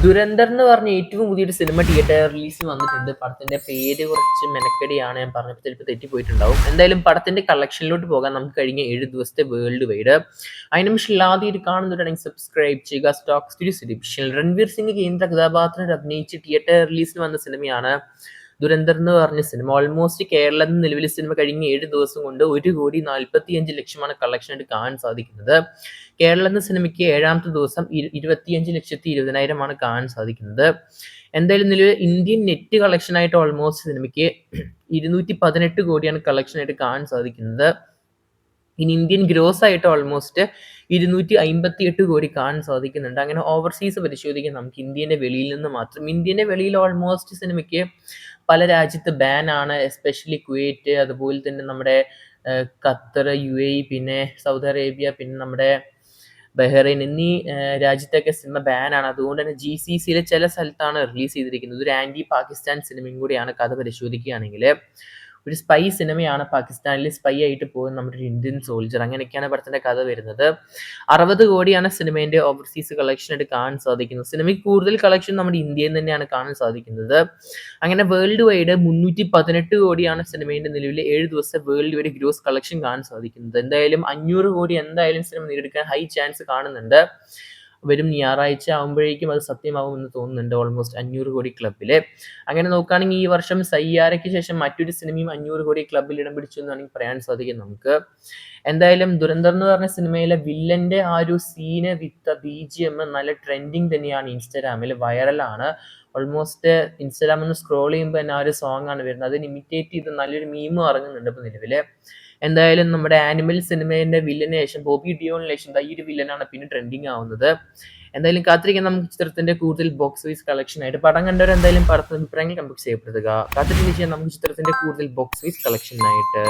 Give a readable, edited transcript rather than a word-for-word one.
ദുരന്തർ എന്ന് പറഞ്ഞ ഏറ്റവും പുതിയൊരു സിനിമ തിയേറ്റർ റിലീസ് വന്നിട്ടുണ്ട്. പടത്തിന്റെ പേര് കുറച്ച് മെനക്കെടിയാണ്, ഞാൻ പറഞ്ഞപ്പോൾ ചിലപ്പോൾ തെറ്റിപ്പോയിട്ടുണ്ടാവും. എന്തായാലും പടത്തിന്റെ കളക്ഷനിലോട്ട് പോകാൻ നമുക്ക് കഴിഞ്ഞ 7 ദിവസത്തെ വേൾഡ് വൈഡ്. അതിന് നിമിഷം ആദ്യമായിട്ട് കാണുന്നവരാണെങ്കിൽ സബ്സ്ക്രൈബ് ചെയ്യുക. Stock studios edition Ranveer Singh കേന്ദ്ര കഥാപാത്രത്തിൽ അഭിനയിച്ച് തിയേറ്റർ റിലീസിന് വന്ന സിനിമയാണ് ദുരന്തർ എന്ന് പറഞ്ഞ സിനിമ. ഓൾമോസ്റ്റ് കേരളത്തിൽ നിലവിലെ സിനിമ കഴിഞ്ഞ 7 ദിവസം കൊണ്ട് 1,45,00,000 കളക്ഷൻ ആയിട്ട് കാണാൻ സാധിക്കുന്നത്. കേരളം എന്ന സിനിമയ്ക്ക് 7ാമത്തെ ദിവസം 25,20,000 കാണാൻ സാധിക്കുന്നത്. എന്തായാലും നിലവിൽ ഇന്ത്യൻ നെറ്റ് കളക്ഷൻ ആയിട്ട് ഓൾമോസ്റ്റ് സിനിമയ്ക്ക് 218 കോടിയാണ് കളക്ഷൻ ആയിട്ട് കാണാൻ സാധിക്കുന്നത്. ഇനി ഇന്ത്യൻ ഗ്രോസ് ആയിട്ട് ഓൾമോസ്റ്റ് 258 കോടി കാണാൻ സാധിക്കുന്നുണ്ട്. അങ്ങനെ ഓവർസീസ് പരിശോധിക്കാൻ നമുക്ക് ഇന്ത്യൻ്റെ വെളിയിൽ നിന്ന് മാത്രം. ഇന്ത്യൻ്റെ വെളിയിൽ ഓൾമോസ്റ്റ് സിനിമയ്ക്ക് പല രാജ്യത്ത് ബാൻ ആണ്, എസ്പെഷ്യലി കുവൈറ്റ്, അതുപോലെ തന്നെ നമ്മുടെ ഖത്തർ, UAE, പിന്നെ സൗദി അറേബ്യ, പിന്നെ നമ്മുടെ ബഹ്റൈൻ എന്നീ രാജ്യത്തൊക്കെ സിനിമ ബാനാണ്. അതുകൊണ്ട് തന്നെ GCCയിലെ ചില സ്ഥലത്താണ് റിലീസ് ചെയ്തിരിക്കുന്നത്. ഒരു ആൻറ്റി പാകിസ്ഥാൻ സിനിമയും കൂടിയാണ്. കഥ പരിശോധിക്കുകയാണെങ്കിൽ ഒരു സ്പൈ സിനിമയാണ്. പാകിസ്ഥാനിൽ സ്പൈ ആയിട്ട് പോകുന്ന നമ്മുടെ ഒരു ഇന്ത്യൻ സോൾജർ. അങ്ങനെയൊക്കെയാണ് പടത്തിന്റെ കഥ വരുന്നത്. 60 കോടിയാണ് സിനിമേന്റെ ഓവർസീസ് കളക്ഷൻ ആയിട്ട് കാണാൻ സാധിക്കുന്നത്. സിനിമയ്ക്ക് കൂടുതൽ കളക്ഷൻ നമ്മുടെ ഇന്ത്യയിൽ തന്നെയാണ് കാണാൻ സാധിക്കുന്നത്. അങ്ങനെ വേൾഡ് വൈഡ് 318 കോടിയാണ് സിനിമേന്റെ നിലവിലെ 7 ദിവസത്തെ വേൾഡ് വൈഡ് ഗ്രോസ് കളക്ഷൻ കാണാൻ സാധിക്കുന്നത്. എന്തായാലും 500 കോടി എന്തായാലും സിനിമ നേടിയെടുക്കാൻ ഹൈ ചാൻസ് കാണുന്നുണ്ട്. വരും ഞായറാഴ്ച ആകുമ്പോഴേക്കും അത് സത്യമാവുമെന്ന് തോന്നുന്നുണ്ട്. ഓൾമോസ്റ്റ് 500 കോടി ക്ലബിൽ. അങ്ങനെ നോക്കുകയാണെങ്കിൽ ഈ വർഷം സയ്യാരയ്ക്ക് ശേഷം മറ്റൊരു സിനിമയും 500 കോടി ക്ലബിൽ ഇടം പിടിച്ചു എന്ന് വേണമെങ്കിൽ പറയാൻ സാധിക്കും നമുക്ക്. എന്തായാലും ദുരന്തർ എന്ന് പറഞ്ഞ സിനിമയിലെ വില്ലന്റെ ആ ഒരു സീന് വിത്ത് BGM നല്ല ട്രെൻഡിങ് തന്നെയാണ്. ഇൻസ്റ്റാഗ്രാമിൽ വൈറലാണ്. ഓൾമോസ്റ്റ് ഇൻസ്റ്റാഗ്രാമിൽ നിന്ന് സ്ക്രോൾ ചെയ്യുമ്പോൾ തന്നെ ആ ഒരു സോങ് ആണ് വരുന്നത്. അതിന് ഇമിറ്റേറ്റ് ചെയ്ത് നല്ലൊരു മീമും ഇറങ്ങുന്നുണ്ട് ഇപ്പോൾ നിലവിൽ. എന്തായാലും നമ്മുടെ ആനിമൽ സിനിമേന്റെ വില്ലന് ശേഷം ബോബി ഡിയോളിന് ശേഷം ഈ ഒരു വില്ലനാണ് പിന്നെ ട്രെൻഡിങ് ആവുന്നത്. എന്തായാലും കാത്തിരിക്കാൻ നമുക്ക് ചിത്രത്തിന്റെ കൂടുതൽ ബോക്സ് ഓഫീസ് കളക്ഷൻ ആയിട്ട്. പടം കണ്ടവർ എന്തായാലും പടത്തിന്റെ അഭിപ്രായങ്ങൾ കമന്റ് ചെയ്യപ്പെടുക. കാത്തിരിക്കാൻ നമുക്ക് ചിത്രത്തിന്റെ കൂടുതൽ ബോക്സ് ഓഫീസ് കളക്ഷനായിട്ട്.